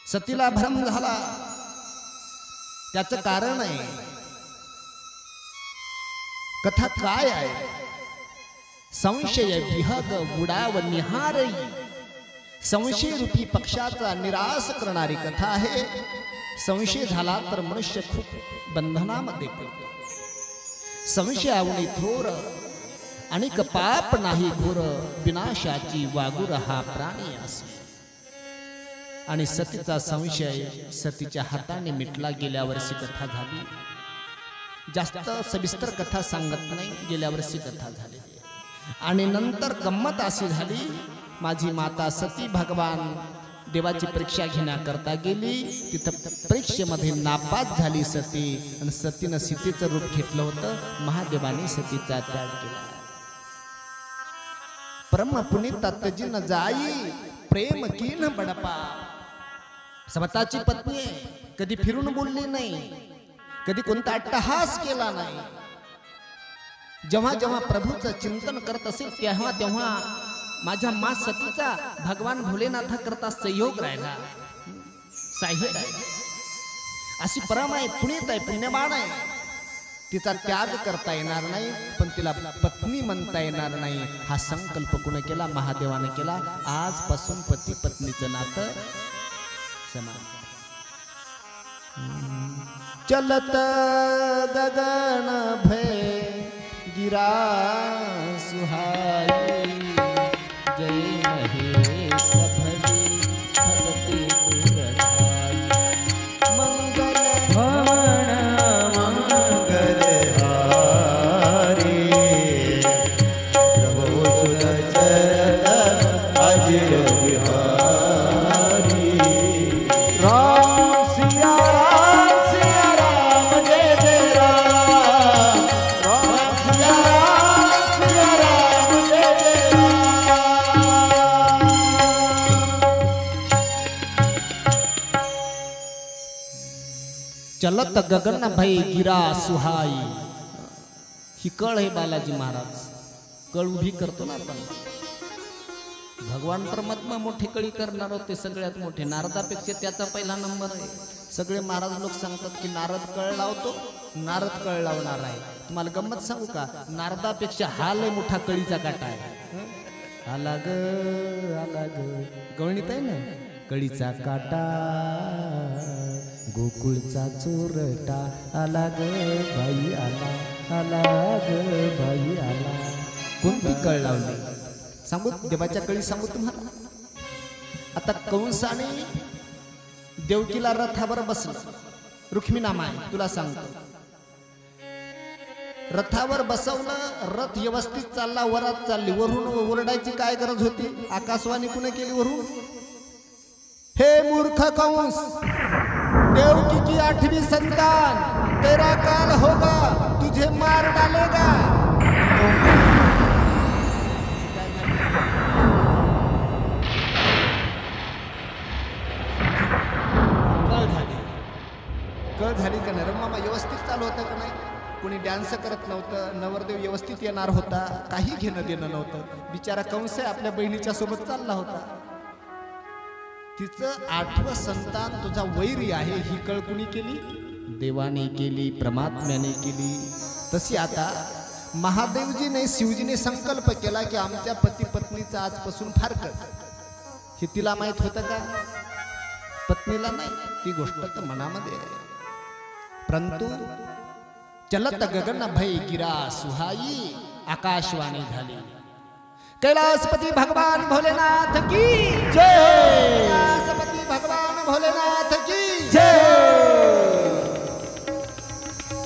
सतीला भ्रम झाला। त्याचं कारण आहे, कथा काय आहे? संशय विहग उडाव निहारई, संशय रूपी पक्षाचा निराश करणारी कथा आहे। संशय झाला तर मनुष्य खूप बंधनामध्ये पडतो। संशयावनी थोर अनेक पाप नाही घोर, विनाशाची वागुर हा प्राणी असे। आणि सतीचा संशय सतीच्या हाताने मिटला। गेल्या वर्षी कथा झाली, जास्त सविस्तर कथा सांगत नाही, गेल्या वर्षी कथा झाली। आणि नंतर गंमत अशी झाली, माझी माता सती भगवान देवाची परीक्षा घेण्याकरता गेली। तिथं परीक्षेमध्ये नापास झाली सती, आणि सतीनं सीतेचं रूप घेतलं होतं। महादेवाने सतीचा त्याग केला। परम पुनीत तत्जीन जाई, प्रेम कीन बडपा। स्वतःची पत्नी आहे, कधी फिरून बोलली नाही, कधी कोणता अट्टहास केला नाही। जेव्हा जेव्हा प्रभूचं चिंतन करत असेल तेव्हा तेव्हा माझ्या मा सतीचा भगवान भोलेनाथा करता सहयोग राहिला, साह्य राहिला। अशी परम आहे, पुनीत आहे, पुण्यवान आहे। तिचा त्याग करता येणार नाही, पण तिला पत्नी म्हणता येणार नाही। हा संकल्प कुणी केला? महादेवाने केला। आजपासून पती पत्नीचं नातं समान। चलत गगन भय गिरा सुहाई, जय महेश भली भगति दुरठाई। मंगल भवन मंगल हारी, प्रभु सुत चरण अजिर बिहारी। राम सिया राम जय जय राम, राम सिया राम जय जय राम। चलत गगन भय गिरा सुहाई। ही कळ आहे बालाजी महाराज, कळ उभी करतो ना आपण। भगवान परमात्मा मोठी कळी करणार होते, सगळ्यात मोठे। नारदापेक्षा त्याचा पहिला नंबर आहे। सगळे महाराज लोक सांगतात की नारद कळ लावतो, नारद कळ लावणार आहे। तुम्हाला गंमत सांगू का? नारदापेक्षा हा लय मोठा कळीचा काटा आहे। आला ग आला ग, गवळणीत आहे ना, कळीचा काटा गोकुळचा चोरटा, आला ग बाई आला, आला ग बाई आला। कोणती कळ लावली सांगू? देवाच्या कळी सांगू तुम्हाला। आता कंसाने देवकीला रथावर बसलं, रुक्मिणी माय तुला सांगतो। रथावर बसवलं, रथ व्यवस्थित चालला, वरात चालली। वरून ओरडायची काय गरज होती? आकाशवाणी कुणी केली वरून? हे मूर्ख कंस, देवकी की 8वीं संतान, तेरा काल होगा, तुझे मार डालेगा। कळ झाली का नाही? रम्मा व्यवस्थित चालू होतं का नाही? कोणी डान्स करत नव्हतं, नवरदेव व्यवस्थित येणार होता, काही घेणं देणं नव्हतं। बिचारा कंस आपल्या बहिणीच्या सोबत चालला होता। तिचं 8वं संतान तुझा वैरी आहे, ही कळ कुणी केली? देवाने केली, परमात्म्याने केली। तशी आता महादेवजीने शिवजीने संकल्प केला की आमच्या पती पत्नीचा आजपासून फारकत। हे तिला माहित होतं का? पत्नीला नाही, ती गोष्ट तर मनामध्ये आहे। परंतु चलत गगन भय गिरा सुहाई, आकाशवाणी झाली। कैलासपती भगवान भोलेनाथ की जय, कैलासपती भगवान भोलेनाथ की जय।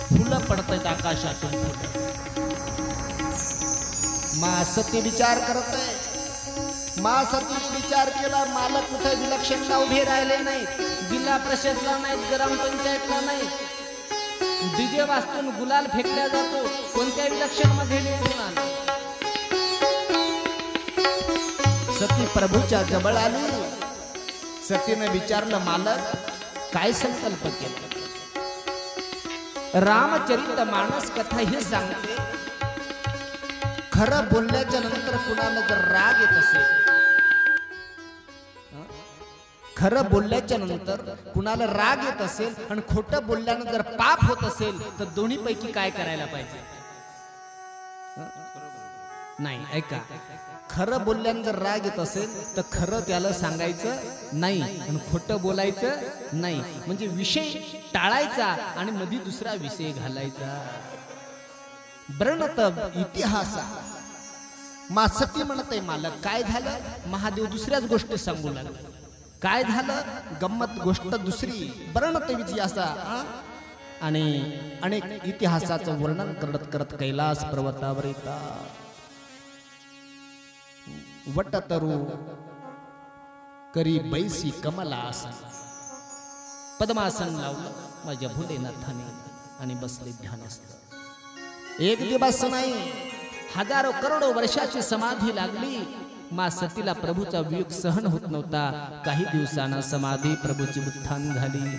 फुलं पडतात आकाशातून। मा सती विचार करत आहे। मा सती विचार केला, मालक कुठे विलक्षणला उभे राहिले नाही, जिल्हा परिषदला नाही, ग्रामपंचायतला नाही, डीजे वाजतून गुलाल फेकल्या जातो, कोणत्या विलक्षण मध्ये निवडून आला। सती प्रभूच्या जवळ आली। सतीने विचारलं, मालक काय संकल्प केला? रामचरित मानस कथा हे सांगते, खरं बोलल्याच्या नंतर कुणाला जर राग येत असेल, खरं बोलल्याच्या नंतर कुणाला राग येत असेल आणि खोटं बोलल्यानं जर पाप होत असेल तर दोन्ही पैकी काय करायला पाहिजे? नाही, ऐका, खरं बोलल्यानं जर राग येत असेल तर खरं त्याला सांगायचं नाही आणि खोटं बोलायचं नाही, म्हणजे विषय टाळायचा आणि मध्ये दुसरा विषय घालायचा. ब्रणत इतिहासा मा सती म्हणते मालक. काय झालं? महादेव दुसऱ्याच गोष्टी सांगू लागला. काय झालं? गंमत गोष्ट दुसरी. ब्रणत इतिहासा आणि अनेक इतिहासाचं वर्णन करत करत कैलास पर्वतावर येतात. वटतरू करी बैसी कमलासन, पद्मासन लावलं माझ्या भोलेनाथाने आणि बसले ध्यानस्थ. एक दिवस नाही, हजारो करोडो वर्षाची समाधी लागली. मा सतीला प्रभूचा वियोग सहन होत नव्हता. काही दिवसांना समाधी प्रभूची उत्थान झाली.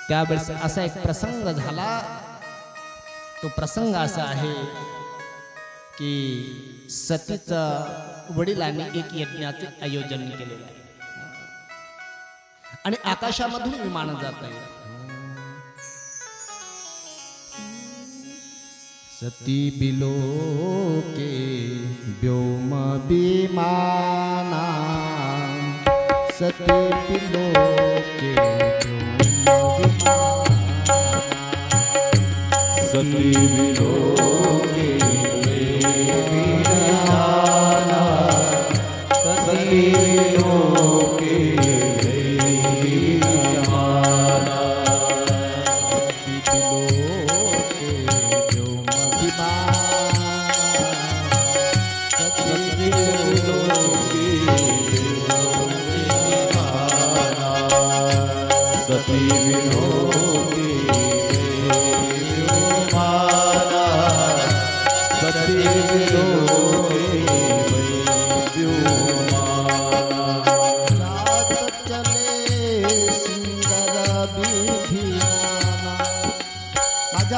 त्यावेळेस असा एक प्रसंग झाला. तो प्रसंग असा आहे की सतीचा वडिलांनी एक यज्ञाचे आयोजन केलेले आहे आणि आकाशामधून विमान जात आहे. सती बिलोके व्योम विमाना, सती बिलोके व्योम विमाना, सती बिलोके विमाना, सती बिलोके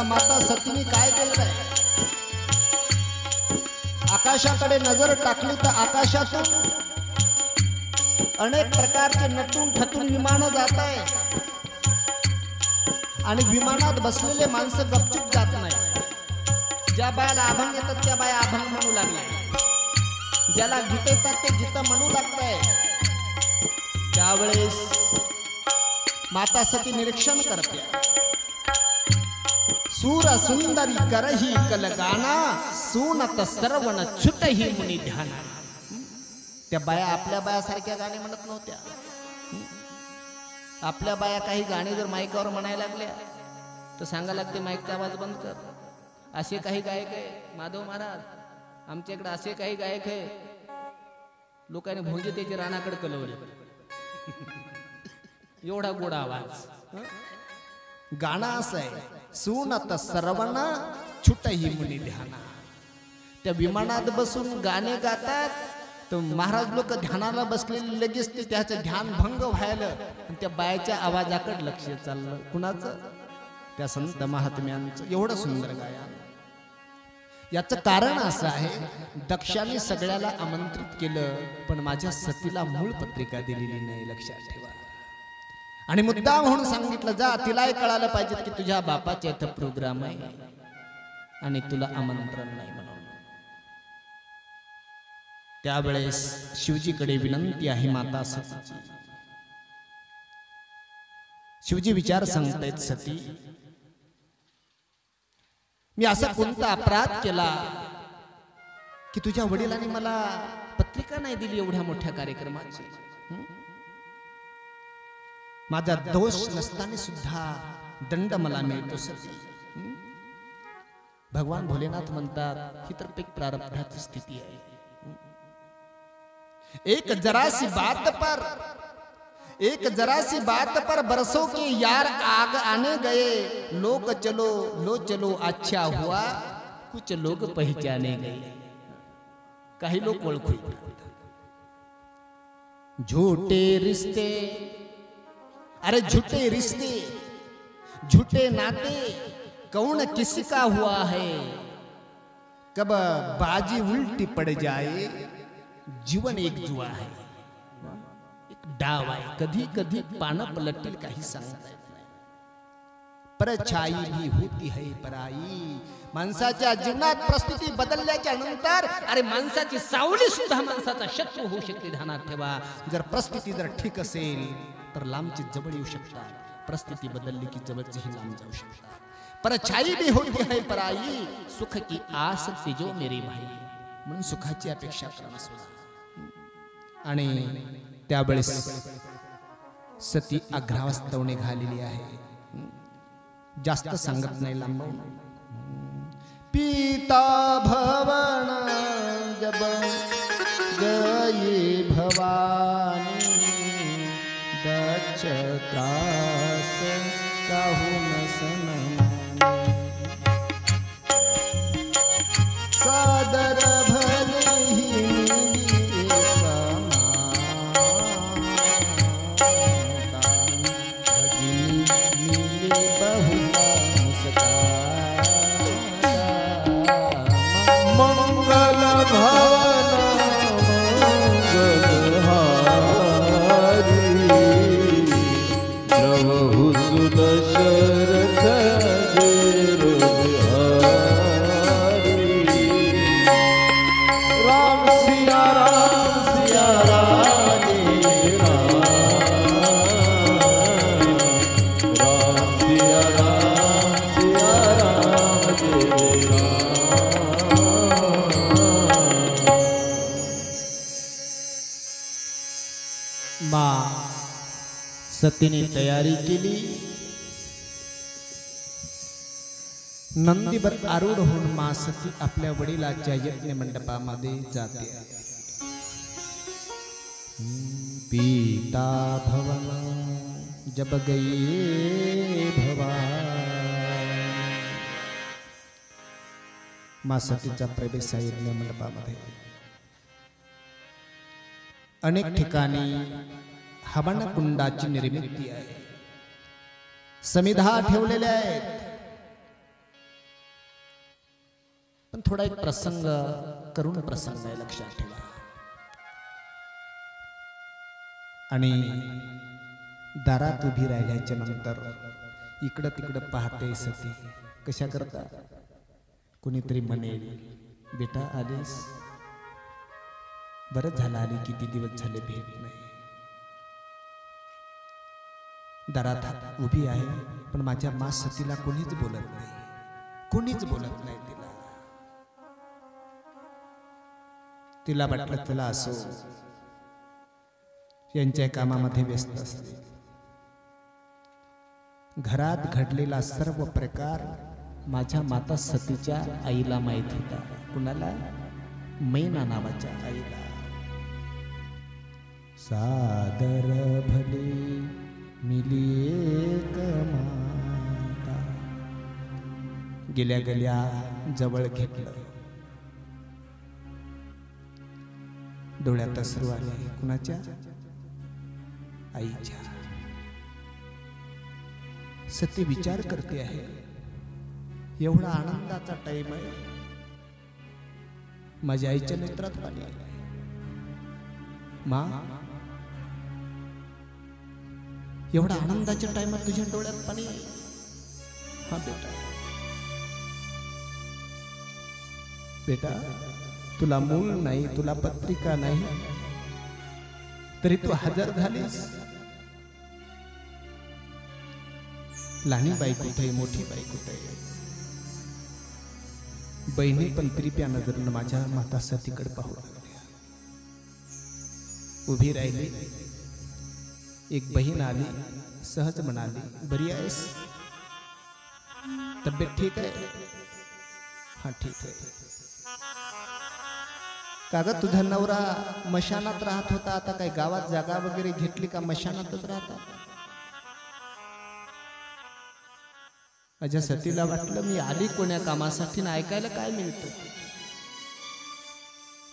माता सतीने काय केलंय? आकाशाकडे नजर टाकली तर आकाशातून अनेक प्रकारचे नटून ठटून विमान जात आहे आणि विमानात बसलेले माणसं गपचूप जात नाही. ज्या बायाला अभंग येतात त्या बाया अभंग म्हणू लागल्या, ज्याला गीत येतात ते गीत म्हणू लागताय. त्यावेळेस माता सती निरीक्षण करते. सूर सुंदरी करही कलगाना, सूनत श्रवण छुटही मुनी ध्याना. त्या बाया आपल्या बायासारख्या गाणे म्हणत नव्हत्या. आपल्या बाया काही गाणे जर माईकावर म्हणायला लागल्या तर सांगा लागते माईकचा आवाज बंद कर. असे काही गायक आहे माधव महाराज, आमच्याकडे असे काही गायक आहे, लोकांनी भोंगे त्याचे रानाकडे कलवले. एवढा गोडा आवाज. गाणं असं आहे, सुनत श्रवण छुटही मुनी ध्याना. त्या विमानात बसून गाणे गातात तर महाराज लोक ध्यानाला बसलेले लगेच ते त्याचं ध्यान भंग व्हायला आणि त्या बायाच्या आवाजाकडे लक्ष चाललं. कुणाचं? त्या संत महात्म्यांचं. एवढं सुंदर गायन. याचं कारण असं आहे, दक्षाने सगळ्याला आमंत्रित केलं पण माझ्या सतीला मूळ पत्रिका दिलेली नाही. लक्षात ठेवा. आणि मुद्दाम म्हणून सांगितलं जा, तिलाही कळालं पाहिजे की तुझ्या बापाच्या इथं प्रोग्राम आहे आणि तुला आमंत्रण नाही म्हणून. त्यावेळेस शिवजीकडे विनंती आहे माता सतीची. शिवजी विचार सांगतायत, सती मी असा कोणता अपराध केला की तुझ्या वडिलांनी मला पत्रिका नाही दिली एवढ्या मोठ्या कार्यक्रमाची? माझा दोष नसताना सुद्धा दंड मला मिळतो सती. भगवान भोलेनाथ म्हणतात ही तर एक प्रारब्धाची स्थिती आहे. एक जरासी बात पर बरसों के यार आग आने गए, लोग चलो लो चलो अच्छा हुआ, कुछ लोग पहचाने गए. काही लोक ओळखू. झूठे रिश्ते, अरे झूठे रिश्ते झूठे नाते कौन किसका हुआ है, कब बाजी उल्टी पड़ जाए जीवन एक जुआ है. एक डाव आहे, कधी कधी पानं पलटतील काही सांगता येत नाही. परछाई भी होती है पराई. माणसाच्या जीवनात परिस्थिती बदलल्याच्या नंतर अरे माणसाची सावली सुद्धा माणसाचा शत्रू होऊ शकते. ध्यानात ठेवा, जर परिस्थिती जर ठीक असेल तर लांबची जवळ येऊ शकतात, परिस्थिती बदलली की जवळचीही लांब जाऊ शकतात. परछाई भी होती है पराई, सुख की आस तिजो मेरे भाई. म्हणून सुखाची अपेक्षा करणं सुद्धा. आणि त्यावेळेस सती अग्रावस्थेवर निघालेली आहे. जास्त सांगत नाही लांबवून. पीता भवन जब गई भवानी, दक्ष त्रास काहू न सनमानी. सादर भले ही मिली सतीने तयारी केली. नंदीवर आरूढ होऊन मा सती आपल्या वडिलाच्या यज्ञ मंडपामध्ये जाते. पीता भवन जब गई भवानी. मा सतीचा प्रवेश आहे यज्ञ मंडपामध्ये. अनेक ठिकाणी हवन कुंडाची निर्मिती आहे, समिधा ठेवलेल्या आहेत. पण थोडा एक प्रसंग, करुण प्रसंग आहे, लक्षात ठेवा. आणि दारात उभी राहिल्याच्या नंतर इकडं तिकडं पाहते सती. कशा करता? कुणीतरी म्हणेल, बेटा आलीस, बरं झालं आली, किती दिवस झाले भेट नाही. दारात उभी आहे, पण माझ्या मा सतीला कोणीच बोलत नाही, कोणीच बोलत नाही तिला. तिला वाटलं चला असो, यांच्या कामामध्ये व्यस्त असते. घरात घडलेला सर्व प्रकार माझ्या माता सतीच्या आईला माहित होता. कुणाला? मैना नावाच्या आईला. सादर भले मिली एक माता. गेल्या गेल्या जवळ घेतलं, डोळ्यात अश्रू आले. कुणाच्या? आईच्या. सती विचार करते आहे, एवढा आनंदाचा टाइम आहे, माझ्या आईच्या नेत्रात पाणी आहे. मा, एवढा आनंदाच्या टाइमात तुझ्या डोळ्यात पाणी आहे? हा बेटा, बेटा तुला मूल नाही, तुला पत्रिका नाही, तरी तू हजर झालीस. लहानी बाई कुठे, मोठी बाई कुठे? बहिणी पण तिरप्या नजरेनं माझ्या माता सतीकडे पाहू लागल्या. उभी राहिली. एक बहीण आली, सहज म्हणाली, बरी आहेस? तब्येत ठीक आहे? हा ठीक आहे. कागद तुझा नवरा मशानात राहत होता, आता काही गावात जागा वगैरे घेतली का मशानातच राहता? माझ्या सतीला वाटलं मी आली कोण्या कामासाठी ना ऐकायला काय मिळतं.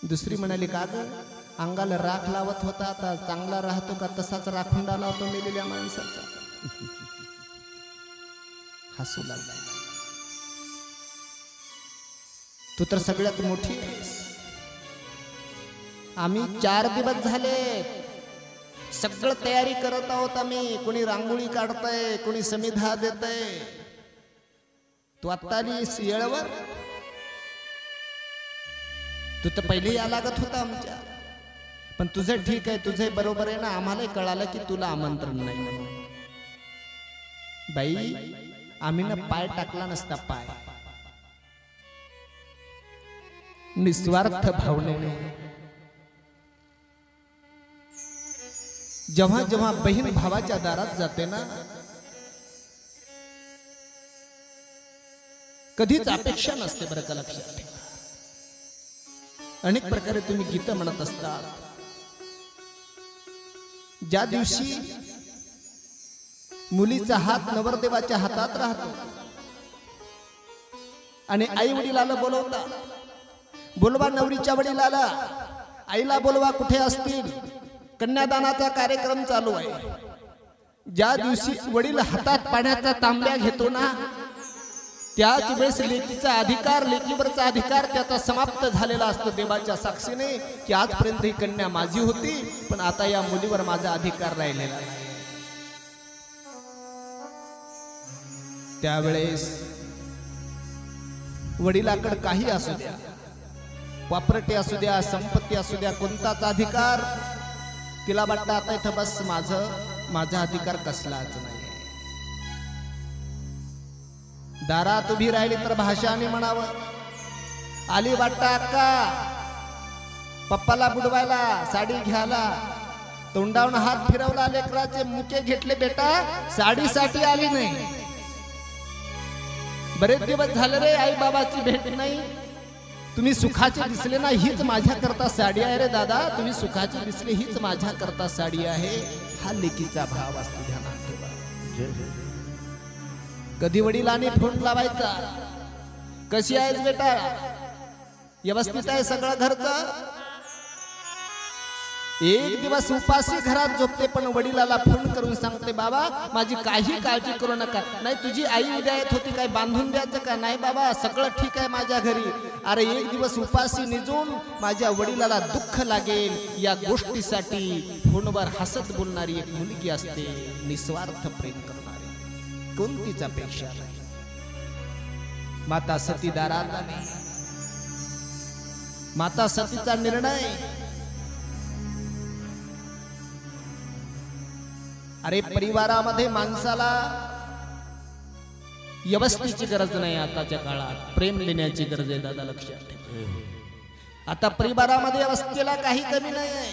दुसरी म्हणाली, कागद अंगाला राख लावत होता, आता चांगला राहतो का तसाच राखुंडा लावतो मेलेल्या माणसाचा. हसू लागला. तू तर सगळ्यात मोठी आहेस. आम्ही 4 दिवस झाले सगळं तयारी करत आहोत आम्ही. कोणी रांगोळी काढतय, कोणी समिधा देतय. तू आत्ता आलीस येळवर. तू तर पहिले या लागत होता आमच्या. पण तुझं ठीक आहे, तुझं बरोबर आहे ना. आम्हाला कळालं की तुला आमंत्रण नाही म्हणून. बाई आम्ही ना पाय टाकला नसता. पाय निस्वार्थ भावनेने जेव्हा जेव्हा बहीण भावाच्या दारात जाते ना, कधीच अपेक्षा नसते. बरं का लक्षात ठेवा. अनेक प्रकारे तुम्ही गीत म्हणत असतात. ज्या दिवशी मुलीचा हात नवरदेवाच्या हातात राहतो आणि आई वडिलाला बोलवता, बोलवा नवरीच्या वडिलाला, आईला बोलवा कुठे असतील, कन्यादानाचा कार्यक्रम चालू आहे. ज्या दिवशी वडील हातात पाण्याचा तांब्या घेतो ना, त्याच वेळेस लेकीचा अधिकार, लेकीवरचा अधिकार त्याचा समाप्त झालेला असतो. देवाच्या साक्षीने की आजपर्यंत ही कन्या माझी होती, पण आता या मुलीवर माझा अधिकार राहिलेला आहे. त्यावेळेस वडिलाकडे काही असू द्या, प्रॉपर्टी असू द्या, संपत्ती असू द्या, कोणताच अधिकार तिला वाटतं आता इथं बस माझा अधिकार कसलाच नाही. दारात उभी राहिली तर भाषाने म्हणावं, आली वाटतं अक्का पप्पाला बुडवायला, साडी घ्यायला. तोंडावून हात फिरवला, लेकराचे मुके घेतले, बेटा साडीसाठी आली नाही. बरेच दिवस झाले रे आई बाबाची भेट नाही. तुम्ही सुखाचे दिसले ना, हीच माझ्या करता साडी आहे रे दादा. तुम्ही सुखाचे दिसले, हीच माझ्या करता साडी आहे. हा लेकीचा भाव असतो, ध्यानात ठेवा. कधी वडिलांनी फोन लावायचा, कशी आहेस बेटा, व्यवस्थित आहे सगळं घरचं. एक दिवस उपाशी घरात झोपते, पण वडिलाला फोन करून सांगते, बाबा माझी काही काळजी करू नका. नाही तुझी आई उद्या येत होती, काय बांधून द्यायचं का? नाही बाबा सगळं ठीक आहे माझ्या घरी. अरे एक दिवस उपाशी निजून माझ्या वडिलाला दुःख लागेल या गोष्टीसाठी फोनवर हसत बोलणारी एक मुलगी असते, निस्वार्थ प्रेम करणारी. कोणतीच अपेक्षा नाही. माता सती दारात आली. माता सतीचा निर्णय, अरे परिवारामध्ये माणसाला व्यवस्थेची गरज नाही. आताच्या काळात प्रेम देण्याची गरज आहे दादा, लक्षात ठेवा. आता परिवारामध्ये व्यवस्थेला काही कमी नाही आहे.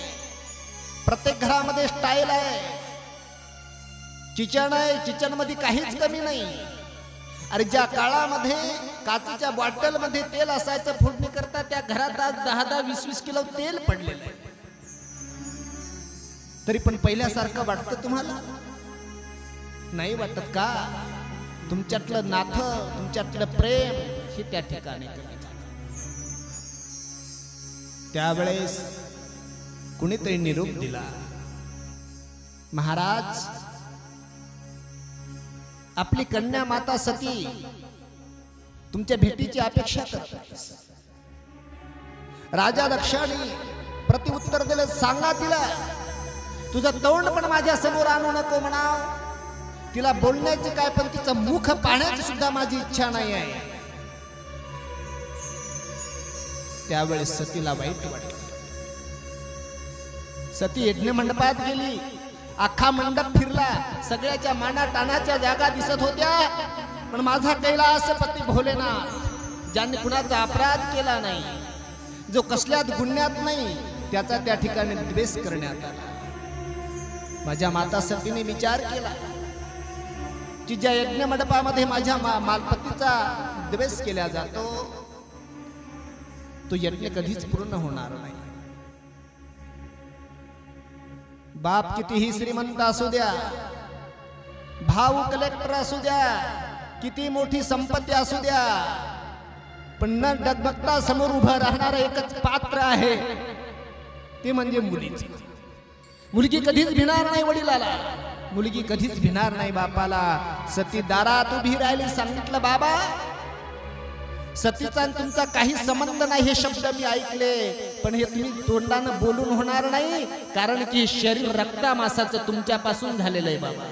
प्रत्येक घरामध्ये स्टाईल आहे, किचन आहे, किचन मध्ये काहीच कमी नाही. अरे ज्या काळामध्ये काचेच्या बॉटल मध्ये तेल असायचं फोडणी करता, त्या घरात आज 10-20 किलो तेल पडलेलं आहे. तरी पण पहिल्यासारखं वाटतं तुम्हाला? नाही वाटत का? तुमच्यातलं नातं, तुमच्यातलं प्रेम हे त्या ठिकाणी कमी झालं. त्यावेळेस कुणीतरी निरोप दिला, महाराज आपली कन्या माता सती तुमच्या भेटीची अपेक्षा करते. राजा दक्षाने प्रतिउत्तर दिलं, सांगा तिला तुझं तोंड पण माझ्या समोर आणू नको म्हणाव. तिला बोलण्याचे काय, पण तिचं मुख पाहण्याची सुद्धा माझी इच्छा नाही आहे. त्यावेळेस सतीला वाईट वाटलं. सती यज्ञ मंडपात गेली, अख्खा मंडप फिरला, सगळ्याच्या माना टाणाच्या जागा दिसत होत्या, पण माझा कैलासपती भोलेनाथ ज्यांनी कुणाचा अपराध केला नाही, जो कसल्यात गुन्ह्यात नाही, त्याचा त्या ठिकाणी द्वेष करण्यात आला. माझ्या माता सतीने विचार केला की ज्या यज्ञ मंडपामध्ये माझ्या मालपतीचा द्वेष केला जातो, तो यज्ञ कधीच पूर्ण होणार नाही. बाप कितीही श्रीमंत असू द्या, भाऊ कलेक्टर असू द्या, किती मोठी संपत्ती असू द्या, पण न डगबगता समोर उभं राहणारं एकच पात्र आहे, ते म्हणजे मुलीची. मुलगी कधीच भिणार नाही वडिलाला, मुलगी कधीच भिणार नाही बापाला. सती दारात उभी राहिली, सांगितलं, बाबा सतीचा आणि तुमचा काही संबंध नाही हे शब्द मी ऐकले, पण हे तुम्ही तोंडानं बोलून होणार नाही, कारण की शरीर रक्तामासाचं तुमच्यापासून झालेलं आहे बाबा.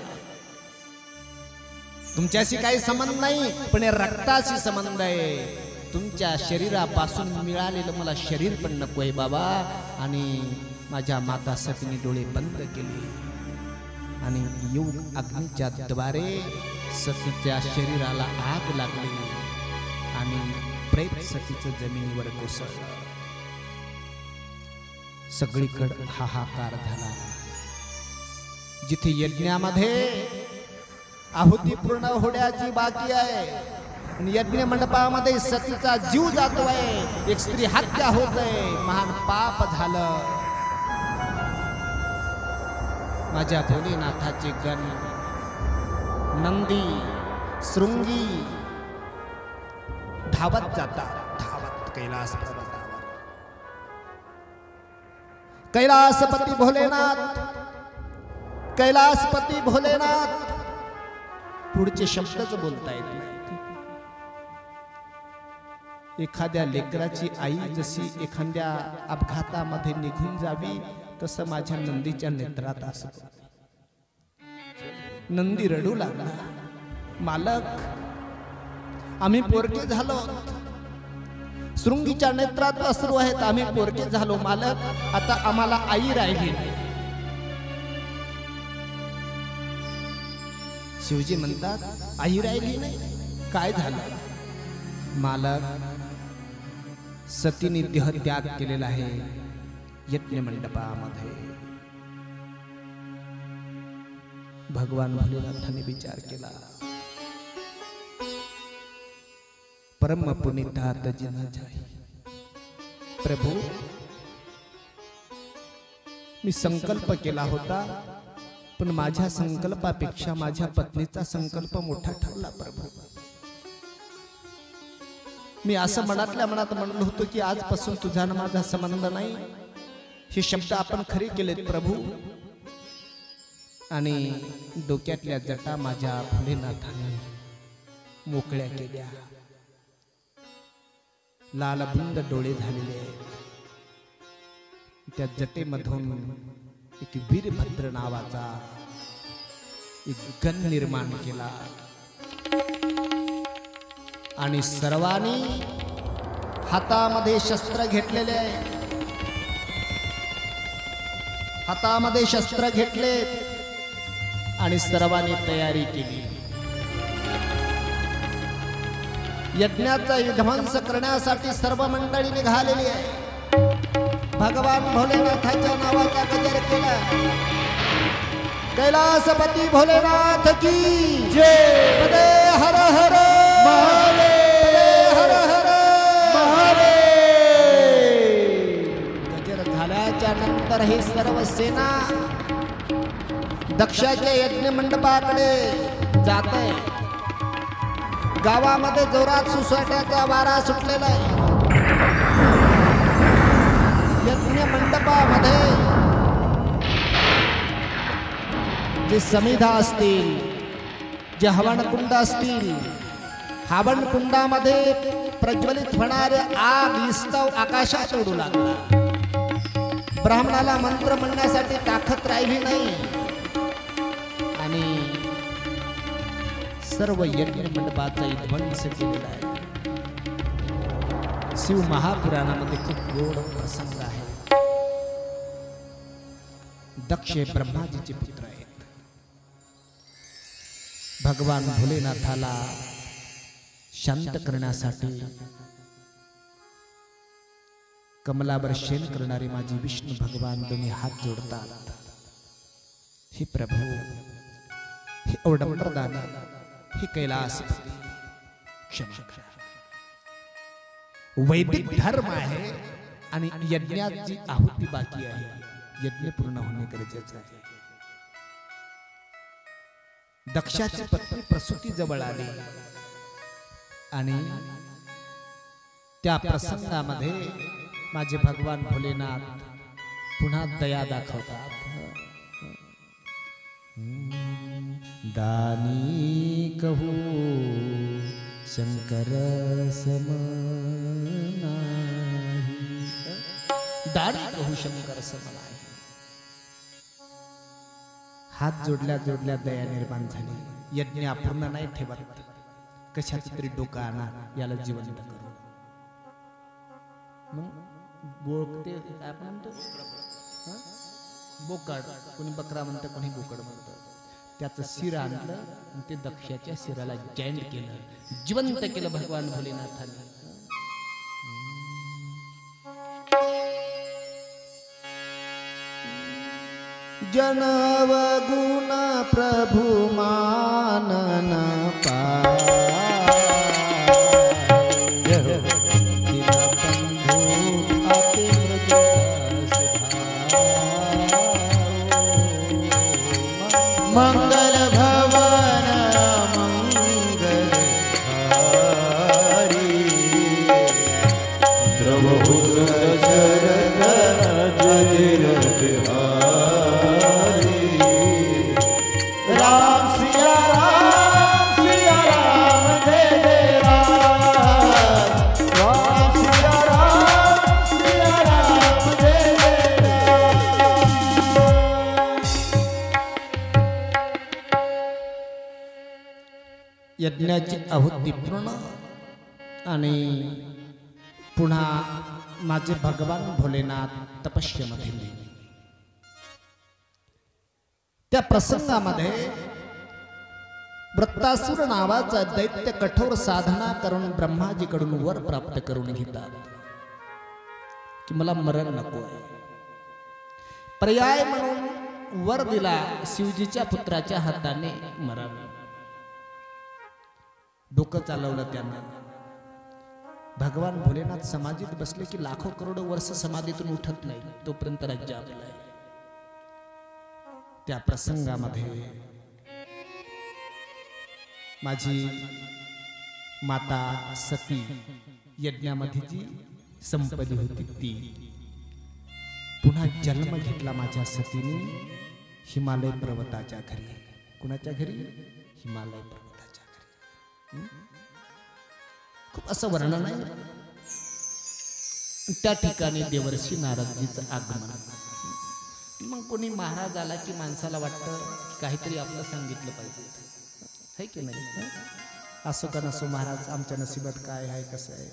तुमच्याशी काही संबंध नाही, पण हे रक्ताशी संबंध आहे. तुमच्या शरीरापासून मिळालेलं मला शरीर पण नको आहे बाबा. आणि माझ्या माता सतीने डोळे बंद केले आणि योग अग्नीच्या द्वारे सतीच्या शरीराला आग लागली आणि प्रेत सतीचं जमिनीवर कोसळलं. सगळीकडे हाहाकार झाला. जिथे यज्ञामध्ये आहुती पूर्ण होण्याची बाकी आहे, यज्ञ मंडपामध्ये सतीचा जीव जातोय, एक स्त्री हत्या होतय, महान पाप झालं. माझ्या भोलेनाथाचे गण नंदी शृंगी धावत जातात, धावत कैलास पर्वतावर. कैलासपती भोलेनाथ, कैलासपती भोलेनाथ. पुढचे शब्दच बोलता येत नाही. एखाद्या लेकराची आई जशी एखाद्या अपघातामध्ये निघून जावी, तसं माझ्या नंदीच्या नेत्रात असत. नंदी रडू लागला, मालक आम्ही पोरके झालो. शृंगीच्या नेत्रात अश्रू आहेत, आम्ही पोरके झालो मालक, आता आम्हाला आई राहिली. शिवजी म्हणतात आई राहिली नाही, काय झालं मालक? सतीने देह त्याग केलेला आहे यज्ञ मंडपामध्ये. भगवान भोलेनाथाने विचार केला, परम पुनीतात जिना जाई. प्रभू मी संकल्प केला होता, पण माझ्या संकल्पापेक्षा माझ्या पत्नीचा संकल्प मोठा ठरला. प्रभू मी असं मनातल्या मनात म्हणलो होतो की आजपासून तुझा आणि माझा संबंध नाही. हे शब्द आपण खरे केलेत प्रभू. आणि डोक्यातल्या जटा माझ्या भोलेनाथाने मोकळ्या केल्या. लालबुंद डोळे झालेले आहेत. त्या जटेमधून एक वीरभद्र नावाचा एक गण निर्माण केला आणि सर्वांनी हातामध्ये शस्त्र घेतलेले आहे. हातामध्ये शस्त्र घेतले आणि सर्वांनी तयारी केली. यज्ञाचा विध्वंस करण्यासाठी सर्व मंडळी निघालेली आहे. भगवान भोलेनाथाच्या नावाचा गजर केला. कैलासपती भोलेनाथ की जय. पदे हर हर महादेव, हर हर महादेव. गजर झाल्याच्या नंतर हे सर्व सेना दक्षाच्या यज्ञ मंडपाकडे जात आहे. गावामध्ये जोरात सुसाट्याचा वारा सुटलेला आहे. यज्ञ मंडपामध्ये जे समिधा असतील, जे हवनकुंड असतील, हवनकुंडामध्ये प्रज्वलित होणारे आग विस्तव आकाशात उडू लागला. ब्राह्मणाला मंत्र म्हणण्यासाठी ताकद राहिली नाही आणि सर्व यज्ञ मंडपाचा विध्वंस केलेला आहे. शिव महापुराणामध्ये खूप गोड प्रसंग आहे. दक्ष ब्रह्माजीचे पुत्र आहेत. भगवान भोलेनाथाला शांत करण्यासाठी कमलावर शेन करणारे माझे विष्णू भगवान दोन्ही हात जोडतात. हे प्रभू, हे औडंबरदानी, हे कैलास, क्षमा करा. वैदिक धर्म आहे आणि यज्ञाची आहुती बाकी आहे. यज्ञ पूर्ण होणे गरजेचे आहे. दक्षाची पत्नी प्रसूती जवळ आली आणि त्या प्रसंगामध्ये माझे भगवान भोलेनाथ पुन्हा दया दाखवतात. दानी कहू शंकर सम नाही, दाढी कहू शंकर सम नाही. हात जोडल्या जोडल्या दया निर्माण झाली. यज्ञ अपूर्ण नाही ठेवत, कशाच तरी डोकं आणा, याला जिवंत करू. मग बोकते आपण म्हणतो बोकड, कोणी बकरा म्हणतं, कोणी बोकड म्हणतं. त्याचं शिर आणलं आणि ते दक्षाच्या शिराला जॉईंट केलं, जिवंत केलं भगवान भोलेनाथाने. जनव गुण प्रभु मानन मंगल भवन मंगल हारी, द्रवहु शरद जजिर बिहारी. राम सिया राम जय जय राम. राम सिया राम जय जय राम. यज्ञाची आहुती पूर्ण आणि पुन्हा माझे भगवान भोलेनाथ तपस्येमध्ये लीन. त्या प्रसंगामध्ये वृत्तासुर नावाचा दैत्य कठोर साधना करून ब्रह्माजीकडून वर प्राप्त करून घेतात की मला मरण नको आहे. पर्याय म्हणून वर दिला शिवजीच्या पुत्राच्या हाताने मरण. डोकं चालवलं त्यांना. भगवान भोलेनाथ समाधीत बसले की लाखो करोडो वर्ष समाधीतून उठत नाही, तोपर्यंत राज्य आपलं आहे. त्या प्रसंगामध्ये माझी माता सती यज्ञामध्ये जी संपत्ती होती ती पुन्हा जन्म घेतला माझ्या सतीने हिमालय पर्वताच्या घरी. कुणाच्या घरी? हिमालय पर्वताच्या घरी. खूप असं वर्णन आहे. त्या ठिकाणी देवर्षी नारदजीचं आगमन. मग कोणी महाराज आला की माणसाला वाटतं काहीतरी आपलं सांगितलं पाहिजे, है की नाही? असो का नसो महाराज आमच्या नशिबात काय आहे कसं आहे.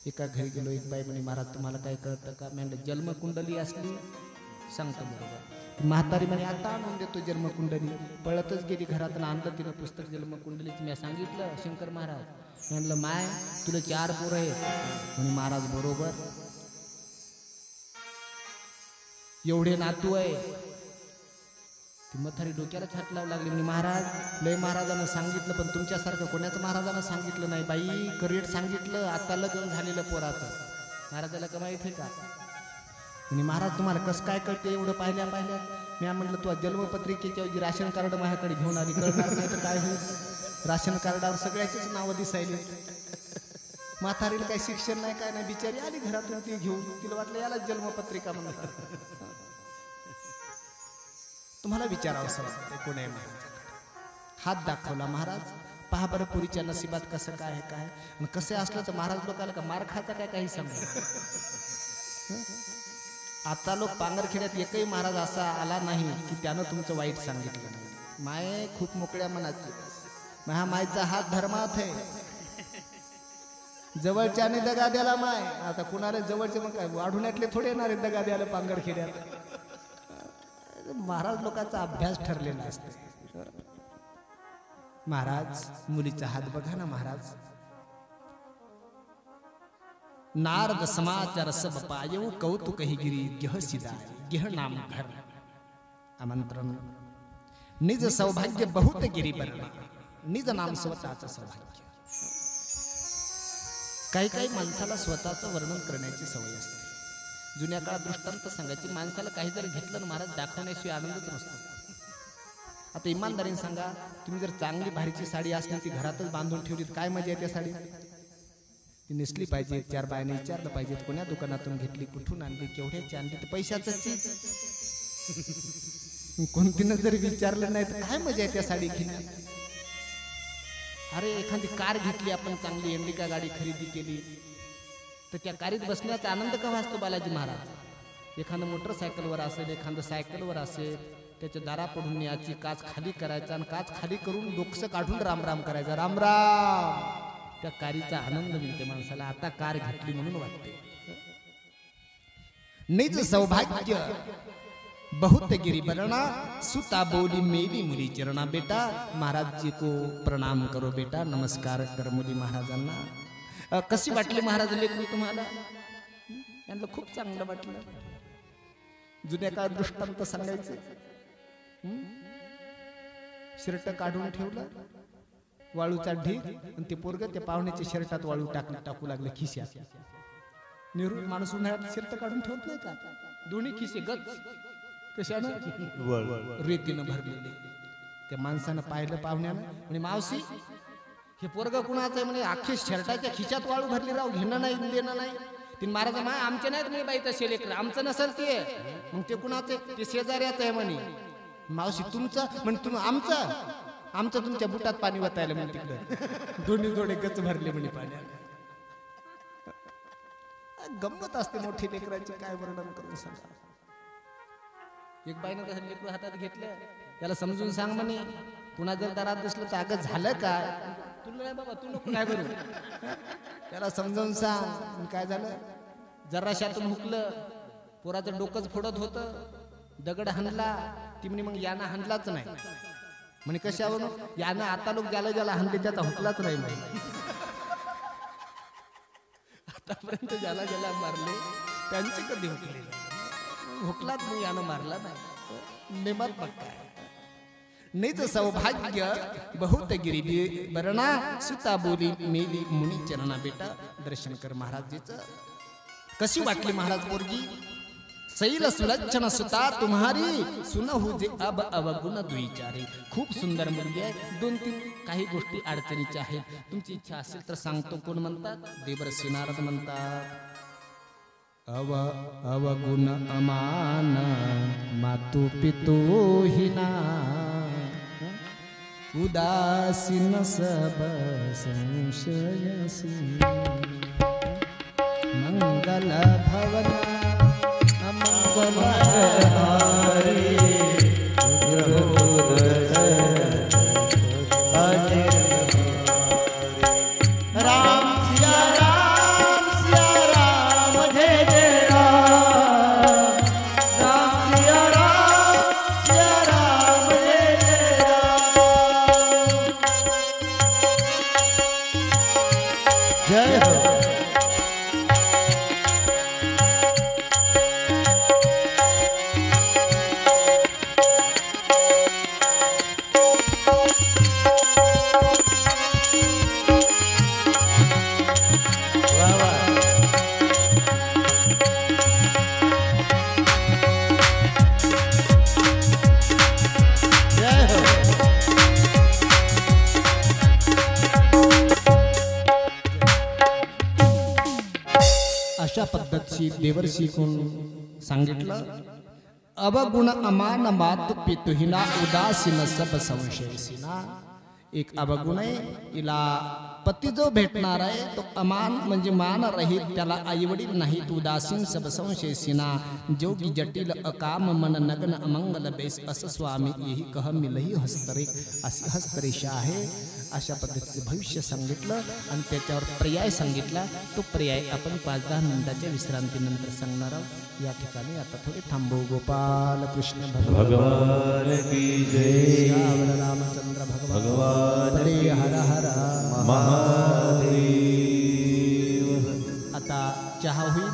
एका घरी गेलो, एक बाई म्हणे महाराज तुम्हाला काय कळतं का? मी म्हणलं जन्मकुंडली असली सांगतो बरोबर. म्हातारी म्हणे आता आणून देतो जन्मकुंडली. पळतच गेली घरात आणि आणलं तिनं पुस्तक जन्मकुंडलीच. मी सांगितलं शंकर महाराज, म्हणलं माय तुला 4 पोरं आहेत म्हणे. महाराज बरोबर, एवढे नातू आहे. ती म्हातारी डोक्याला छाट लावू लागली. म्हणे महाराज लय महाराजांना सांगितलं पण तुमच्यासारखं कोणाचं महाराजांना सांगितलं नाही बाई. करिअर सांगितलं, आता लग्न झालेलं पोराचं. महाराजाला का माहित आहे का? म्हणे महाराज तुम्हाला कसं काय कळते एवढं पाहिल्या. मी म्हटलं तू जन्मपत्रिकेच्या ऐवजी राशन कार्ड माझ्याकडे घेऊन आली, कळणार नाही तर काय होईल? राशन कार्डावर सगळ्याचीच नावं दिसायली. म्हातारीला काही शिक्षण नाही काय नाही, बिचारी आली घरातून ती घेऊन. तिला वाटलं याला जन्मपत्रिका म्हणतात. तुम्हाला विचारावं असं वाटतं कोणी हात दाखवला. महाराज पहा बरं पुरीच्या नशिबात कसं काय आहे काय. आणि कसं असलं तर महाराज लोकांना का मार खायचा काय काही सांगू. आता लोक पांगरखेड्यात एकही महाराज असा आला नाही की त्यानं तुमचं वाईट सांगितलं नाही. माय खूप मोकळ्या मनाची. हा मायचा हात धर्मात आहे. जवळच्याने दगा द्याला माय. आता कुणाला जवळचे मग काय वाढुण्यातले थोडे येणार आहे दगा द्यायला पांगरखेड्यात. महाराज लोकांचा अभ्यास ठरलेला असतो. महाराज मुलीचा हात बघा ना महाराज. नारद समाचार सब पायो कौतुक ही गिरी गेह सिदाय गेह नाम घर आमंत्रण. निज सौभाग्य बहुत गिरी बरणा, निज नाम स्वतःचं सौभाग्य. काही काही माणसाला स्वतःचं वर्णन करण्याची सवय असते. जुन्या काळात दृष्टांत सांगायची, माणसाला काही जर घेतलं ना महाराज दाखवण्याशिवाय आनंदच नसतो. आता इमानदारीने सांगा, तुम्ही जर चांगली भारीची साडी असली ती घरातच बांधून ठेवली तर काय मजा येते? साडी ती नेसली पाहिजे, 4 बायाने विचारलं पाहिजे कोण्या दुकानातून घेतली, कुठून आणली, केवढ्याची आणली, तर पैशाचं चीज. कोणतीनं जर विचारलं नाही तर काय मजा येते साडी घेण्यात? अरे एखादी कार घेतली आपण, चांगली इंडिका गाडी खरेदी केली, तर त्या कारीत बसण्याचा आनंद केव्हा असतो बालाजी महाराज? एखादं मोटरसायकलवर असेल, एखादं सायकलवर असेल, त्याच्या दारा पडून याची काच खाली करायचा आणि काच खाली करून डोकसं काढून राम राम करायचा, राम राम. त्या कारीचा आनंद मिळते माणसाला. आता कार घेतली म्हणून वाटते. निज सौभाग्य बहुत गिरी बरना, सुता बोली मेरी मुली चरणा. बेटा महाराज जी को प्रणाम करो बेटा, नमस्कार कर मुली महाराजांना. कशी वाटली महाराज लेकरू तुम्हाला? यांना खूप चांगलं वाटलं. जुन्या काळ दृष्टांत सांगायचे. शर्ट काढून ठेवलं, वाळूचा ढीग, आणि ते पोरग त्या पाहुण्याच्या शर्टात वाळू टाकू लागले खिश्यात. निरून माणूस उन्हाळ्यात शर्ट काढून ठेवत नाही का? दोन्ही खिसे गच कशानं? रेतीनं भरलेले. त्या माणसानं पाहिलं पाहुण्यानं, म्हणजे मावशी हे पोरग कुणाचं आहे? म्हणे अख्खे शर्टाच्या खिशात वाळू भरली, राव घेणं नाही देणं नाही. तीन महाराज मा आमचे नाहीत म्हणे बाई तसे लेकर, आमचं नसेल ते. मग ते कुणाचं? ते शेजाऱ्याचं आहे म्हणे. मावशी तुमचं? म्हणजे तुम्ही आमचं? आमचं तुमच्या बुटात पाणी वतायला म्हणे तिकडं. दोन्ही जोडे गच भरले म्हणे पाण्याला. गंमत असते मोठी लेकरांची, काय वर्णन करून सांगा. एक बाईनं कसं लेकरू हातात घेतलं, त्याला समजून सांग म्हणे, पुन्हा जर दारात दिसलं तर अगं झालं काय? तुला नाही बाबा, तू नको काय करू. त्याला समजावून सांग. काय झालं? जराशातून हुकलं, पोराचं डोकंच फोडत होतं, दगड हाणला. ती म्हणे मग यानं हाणलाच नाही. म्हणे कशावरून? यानं आता लोक ज्याला ज्याला हाणले त्याचा हुकलाच नाही. म्हणे आतापर्यंत ज्याला ज्याला मारले त्यांचे कधी हुकले? हुकलाच मग यानं मारला नाही. नेमात पक्का आहे. निज सौभाग्य बहुत गिरी बरणा, सुता बोली मेली मुनी चरणा. बेटा दर्शन कर महाराजीचं. कशी वाटली महाराज पोरगी? सैल सुलक्षण सुता तुम्हारी, सुनहु जे अब अवगुण द्विचारी. खूप सुंदर मुलगी आहे. 2-3 काही गोष्टी अडचणीच्या आहेत. तुमची इच्छा असेल तर सांगतो. कोण म्हणतात? देवर्षी नारद म्हणतात, अवगुण अमान मातु पितु हिना, उदासीन सब संशयसी. मंगल भवन अमंगल हारी, राम सिया राम, सिया राम जय जय राम. राम सिया राम, सिया राम जय जय राम. जय हो. अशा पद्धतीची देवर्षी कोण सांगितलं. अवगुण अमान मात पितुहिना, उदासीन सब संशयसीना. एक अवगुण आहे, तिला पती जो भेटणार आहे तो अमान म्हणजे मान रहित, त्याला आईवडील नाहीत. उदासीन सब संशयसीना, जोगी जटिल अकाम मन नग्न अमंगल बेस. असं स्वामी येही कह मिलही हस्तरेख, अशी हस्तरेषा आहे. अशा पद्धतीचं भविष्य सांगितलं आणि त्याच्यावर पर्याय सांगितला. तो पर्याय आपण 5-10 मिनिटाच्या विश्रांतीनंतर सांगणार आहोत. या ठिकाणी आता थोडे थांबू. गोपाल कृष्ण भगवान की जय. रामचंद्र भगवान हरे हर हर महादेव. आता चहा होईल.